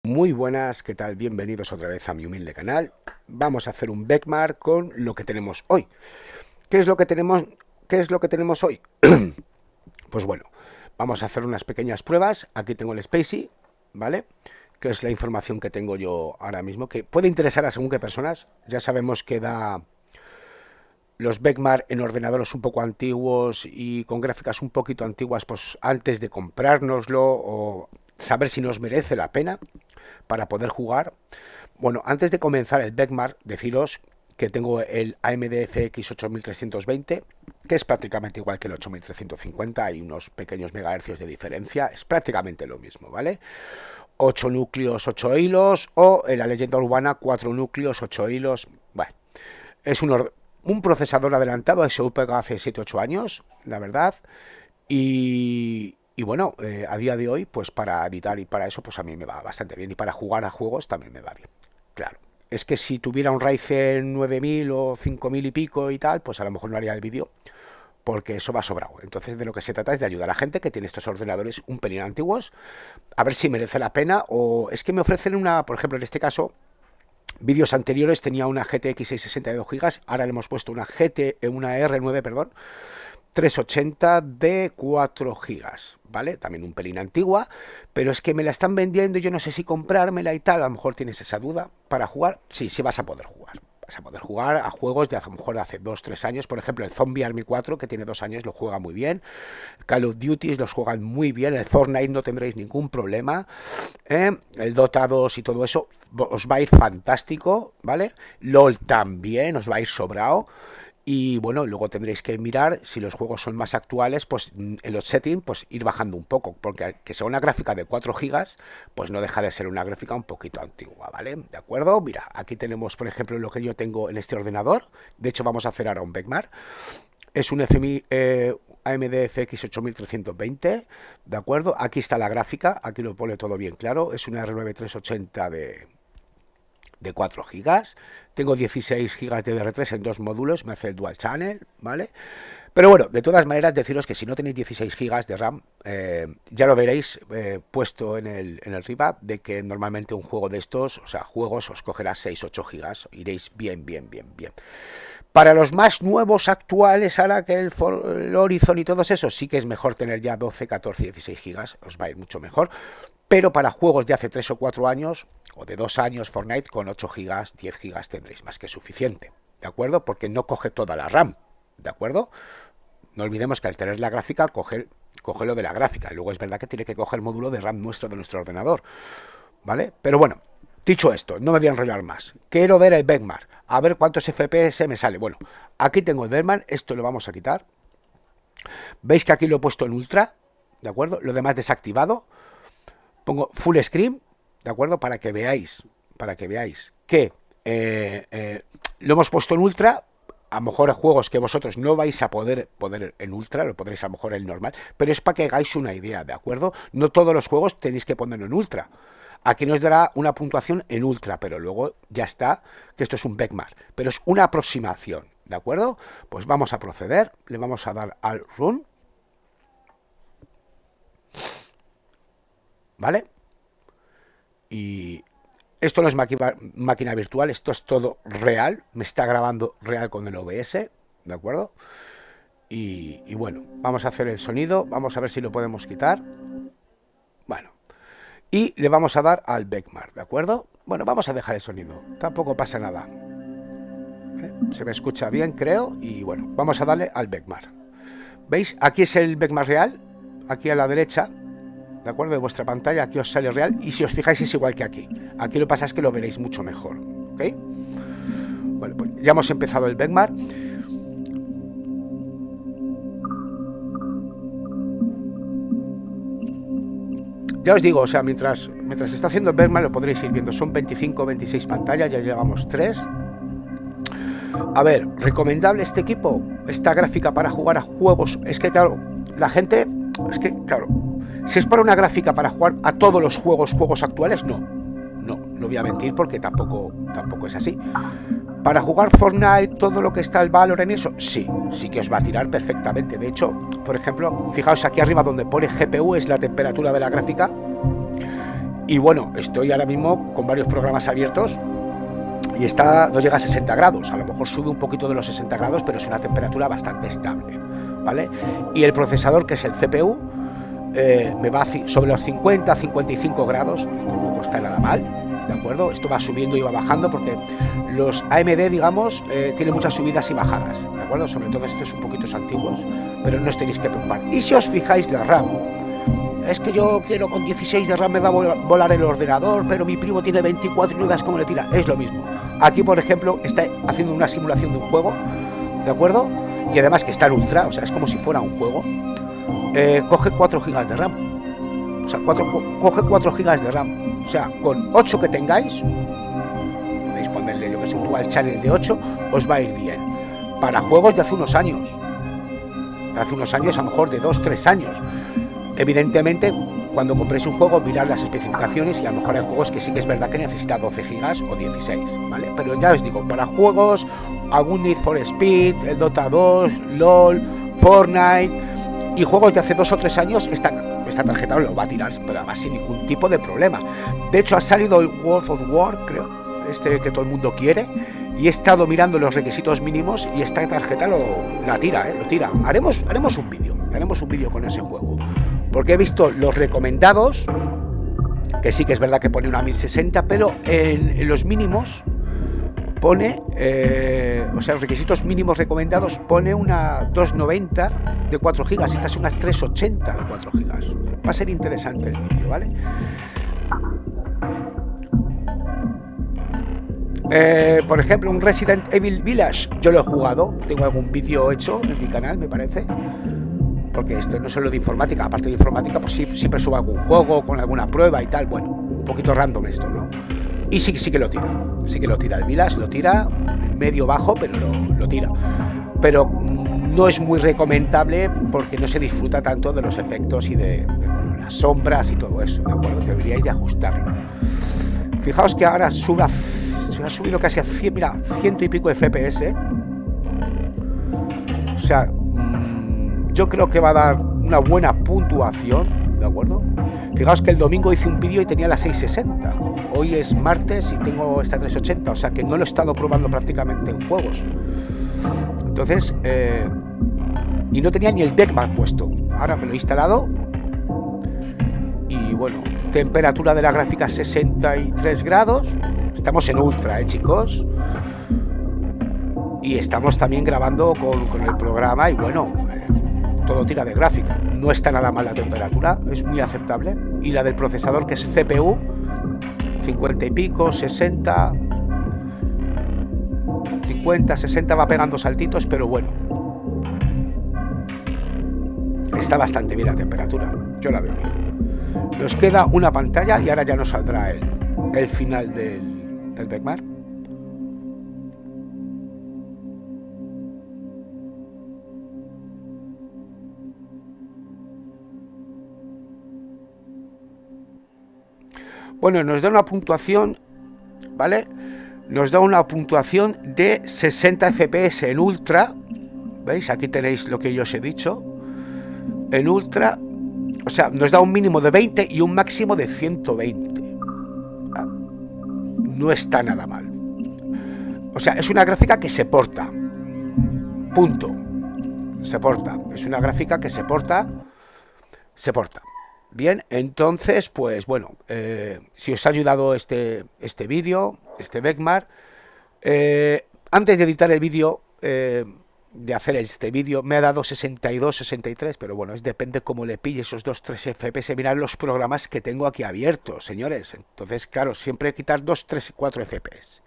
Muy buenas, ¿qué tal? Bienvenidos otra vez a mi humilde canal. Vamos a hacer un benchmark con lo que tenemos hoy. ¿Qué es lo que tenemos, qué es lo que tenemos hoy? Pues bueno, vamos a hacer unas pequeñas pruebas. Aquí tengo el Spacey, ¿vale? Que es la información que tengo yo ahora mismo, que puede interesar a según qué personas. Ya sabemos que da los benchmark en ordenadores un poco antiguos y con gráficas un poquito antiguas, pues antes de comprárnoslo o saber si nos merece la pena para poder jugar. Bueno, antes de comenzar el benchmark, deciros que tengo el AMD FX 8320, que es prácticamente igual que el 8350, hay unos pequeños megahercios de diferencia, es prácticamente lo mismo, ¿vale? 8 núcleos, 8 hilos, o en la leyenda urbana 4 núcleos, 8 hilos. Bueno, es un procesador adelantado, se pegado hace 7-8 años, la verdad, y bueno, a día de hoy, pues para editar y para eso, pues a mí me va bastante bien. Y para jugar a juegos también me va bien. Claro. Es que si tuviera un Ryzen 9000 o 5000 y pico y tal, pues a lo mejor no haría el vídeo, porque eso va sobrado. Entonces de lo que se trata es de ayudar a gente que tiene estos ordenadores un pelín antiguos, a ver si merece la pena, o es que me ofrecen una, por ejemplo, en este caso, vídeos anteriores tenía una GTX 662 GB, ahora le hemos puesto una R9, perdón, 380 de 4 gigas, ¿vale? También un pelín antigua, pero es que me la están vendiendo y yo no sé si comprármela y tal. A lo mejor tienes esa duda para jugar. Sí, sí vas a poder jugar. Vas a poder jugar a juegos de a lo mejor de hace 2-3 años. Por ejemplo, el Zombie Army 4, que tiene 2 años, lo juega muy bien. Call of Duty los juegan muy bien. El Fortnite no tendréis ningún problema. El Dota 2 y todo eso os va a ir fantástico, ¿vale? LOL también os va a ir sobrado. Y bueno, luego tendréis que mirar si los juegos son más actuales, pues en los settings, pues ir bajando un poco, porque que sea una gráfica de 4 gigas, pues no deja de ser una gráfica un poquito antigua, ¿vale? ¿De acuerdo? Mira, aquí tenemos, por ejemplo, lo que yo tengo en este ordenador. De hecho, vamos a hacer ahora un benchmark. Es un FMI AMD FX 8320, ¿de acuerdo? Aquí está la gráfica, aquí lo pone todo bien claro. Es una R9 380 de 4 gigas. Tengo 16 gigas de DR3 en dos módulos, me hace el dual channel, ¿vale? Pero bueno, de todas maneras, deciros que si no tenéis 16 gigas de RAM, ya lo veréis puesto en el RIVA, de que normalmente un juego de estos, o sea, juegos os cogerá 6-8 gigas, iréis bien, bien, bien, bien. Para los más nuevos actuales, ahora que el Horizon y todos esos, sí que es mejor tener ya 12, 14, 16 gigas, os va a ir mucho mejor. Pero para juegos de hace 3 o 4 años, o de 2 años, Fortnite, con 8 gigas, 10 gigas tendréis más que suficiente, ¿de acuerdo? Porque no coge toda la RAM, ¿de acuerdo? No olvidemos que al tener la gráfica, coge lo de la gráfica. Y luego es verdad que tiene que coger el módulo de RAM nuestro de nuestro ordenador, ¿vale? Pero bueno, dicho esto, no me voy a enrollar más. Quiero ver el benchmark, a ver cuántos FPS me sale. Bueno, aquí tengo el benchmark, esto lo vamos a quitar. Veis que aquí lo he puesto en ultra, ¿de acuerdo? Lo demás desactivado. Pongo full screen, ¿de acuerdo? Para que veáis que lo hemos puesto en ultra. A lo mejor juegos que vosotros no vais a poder poner en ultra, lo podréis a lo mejor en normal, pero es para que hagáis una idea, ¿de acuerdo? No todos los juegos tenéis que ponerlo en ultra. Aquí nos dará una puntuación en ultra, pero luego ya está, que esto es un benchmark, pero es una aproximación, ¿de acuerdo? Pues vamos a proceder, le vamos a dar al run, ¿vale? Y esto no es máquina virtual, esto es todo real, me está grabando real con el OBS, ¿de acuerdo? Y bueno, vamos a hacer el sonido, vamos a ver si lo podemos quitar. Bueno, y le vamos a dar al benchmark, ¿de acuerdo? Bueno, vamos a dejar el sonido, tampoco pasa nada. Se me escucha bien, creo, y bueno, vamos a darle al benchmark. ¿Veis? Aquí es el benchmark real, aquí a la derecha, ¿de acuerdo? De vuestra pantalla, aquí os sale real, y si os fijáis es igual que aquí. Aquí lo que pasa es que lo veréis mucho mejor, ¿ok? Bueno, pues ya hemos empezado el benchmark. Ya os digo, o sea, mientras está haciendo el benchmark lo podréis ir viendo. Son 25 26 pantallas, ya llevamos 3. A ver, ¿recomendable este equipo? Esta gráfica para jugar a juegos. Es que claro, la gente... Es que claro, si es para una gráfica para jugar a todos los juegos actuales, no voy a mentir porque tampoco es así. Para jugar Fortnite, todo lo que está el Valorant y eso, sí que os va a tirar perfectamente. De hecho, por ejemplo, fijaos aquí arriba donde pone GPU es la temperatura de la gráfica Y bueno, estoy ahora mismo con varios programas abiertos y no llega a 60 grados, a lo mejor sube un poquito de los 60 grados, pero es una temperatura bastante estable, ¿vale? Y el procesador, que es el CPU, me va sobre los 50-55 grados, tampoco está nada mal, ¿de acuerdo? Esto va subiendo y va bajando porque los AMD, digamos, tienen muchas subidas y bajadas, ¿de acuerdo? Sobre todo estos un poquito antiguos, pero no os tenéis que preocupar. Y si os fijáis, la RAM, es que yo quiero con 16 de RAM me va a volar el ordenador, pero mi primo tiene 24 y no veas cómo le tira. Es lo mismo. Aquí, por ejemplo, está haciendo una simulación de un juego, ¿de acuerdo? Y además que está en ultra, o sea, es como si fuera un juego. Coge 4 GB de RAM. O sea, coge 4 GB de RAM. O sea, con 8 que tengáis, podéis ponerle, yo que sé, un dual channel de 8, os va a ir bien. Para juegos de hace unos años. De hace unos años, a lo mejor de 2-3 años. Evidentemente, cuando compréis un juego, mirad las especificaciones y a lo mejor hay juegos que sí que es verdad que necesita 12 GB o 16, ¿vale? Pero ya os digo, para juegos, algún Need for Speed, el Dota 2, LOL, Fortnite y juegos de hace 2 o 3 años, esta tarjeta lo va a tirar, pero además sin ningún tipo de problema. De hecho, ha salido el World of War, creo, que todo el mundo quiere, y he estado mirando los requisitos mínimos y esta tarjeta lo tira. Haremos un vídeo con ese juego. Porque he visto los recomendados, que sí que es verdad que pone una 1060, pero en los mínimos pone, o sea, los requisitos mínimos recomendados pone una 290 de 4 GB, esta es unas 380 de 4 GB. Va a ser interesante el vídeo, ¿vale? Por ejemplo, un Resident Evil Village, yo lo he jugado, tengo algún vídeo hecho en mi canal, me parece. Porque esto no es solo de informática, aparte de informática, pues siempre subo algún juego con alguna prueba y tal, bueno, un poquito random esto, ¿no? Y sí que lo tira, el Village lo tira, medio bajo, pero lo tira. Pero no es muy recomendable porque no se disfruta tanto de los efectos y de las sombras y todo eso, ¿de acuerdo? Deberíais de ajustarlo. Fijaos que ahora se ha subido casi a 100, mira, 100 y pico de FPS, ¿eh? O sea, yo creo que va a dar una buena puntuación, ¿de acuerdo? Fijaos que el domingo hice un vídeo y tenía la 660. Hoy es martes y tengo esta 380, o sea que no lo he estado probando prácticamente en juegos. Entonces, y no tenía ni el Deckmark puesto. Ahora me lo he instalado. Y bueno, temperatura de la gráfica 63 grados. Estamos en ultra, chicos. Y estamos también grabando con el programa y bueno, todo tira de gráfica. No está nada mal la temperatura, es muy aceptable. Y la del procesador, que es CPU, 50 y pico, 60, 50, 60, va pegando saltitos, pero bueno, está bastante bien la temperatura, yo la veo bien. Nos queda una pantalla y ahora ya nos saldrá el final del Beckmark. Bueno, nos da una puntuación, ¿vale? Nos da una puntuación de 60 FPS en ultra. ¿Veis? Aquí tenéis lo que yo os he dicho. En ultra, o sea, nos da un mínimo de 20 y un máximo de 120. No está nada mal. O sea, es una gráfica que se porta. Punto. Se porta. Es una gráfica que se porta. Se porta. Bien, entonces, pues bueno, si os ha ayudado este vídeo, este Beckmark, antes de editar el vídeo, de hacer este vídeo, me ha dado 62, 63, pero bueno, depende cómo le pille esos 2-3 FPS. Mirad los programas que tengo aquí abiertos, señores. Entonces, claro, siempre quitar 2, 3 y 4 FPS,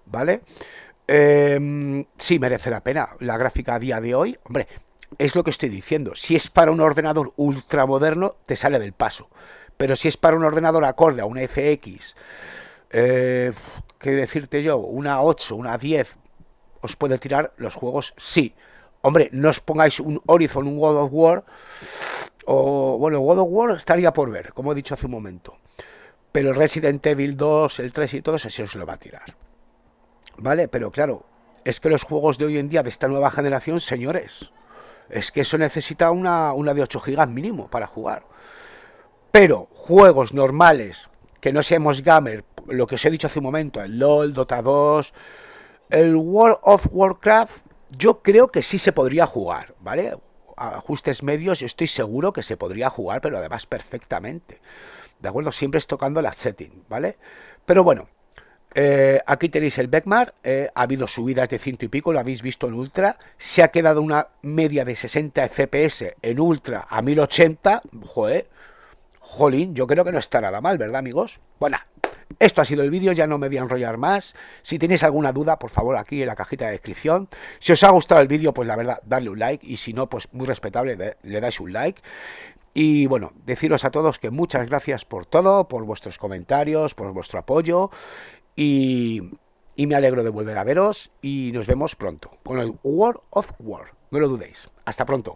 ¿vale? Sí merece la pena la gráfica a día de hoy, hombre. Es lo que estoy diciendo, si es para un ordenador ultramoderno te sale del paso, pero si es para un ordenador acorde a una FX, ¿qué decirte yo? Una 8, una 10, ¿os puede tirar los juegos? Sí. Hombre, no os pongáis un Horizon, un God of War, o bueno, God of War estaría por ver, como he dicho hace un momento, pero el Resident Evil 2, el 3 y todo eso sí os lo va a tirar, ¿vale? Pero claro, es que los juegos de hoy en día, de esta nueva generación, señores, es que eso necesita una de 8 GB mínimo para jugar. Pero juegos normales que no seamos gamer, lo que os he dicho hace un momento, el LOL, Dota 2, el World of Warcraft, yo creo que sí se podría jugar, ¿vale? Ajustes medios, yo estoy seguro que se podría jugar, pero además perfectamente. ¿De acuerdo? Siempre es tocando la setting, ¿vale? Pero bueno, aquí tenéis el Beckmar, ha habido subidas de ciento y pico, lo habéis visto en Ultra, se ha quedado una media de 60 FPS en Ultra a 1080, joder, jolín, yo creo que no está nada mal, ¿verdad, amigos? Bueno, esto ha sido el vídeo, ya no me voy a enrollar más. Si tenéis alguna duda, por favor, aquí en la cajita de descripción. Si os ha gustado el vídeo, pues la verdad, darle un like, y si no, pues muy respetable, le dais un like. Y bueno, deciros a todos que muchas gracias por todo, por vuestros comentarios, por vuestro apoyo, y me alegro de volver a veros, y nos vemos pronto con el World of War, no lo dudéis. Hasta pronto.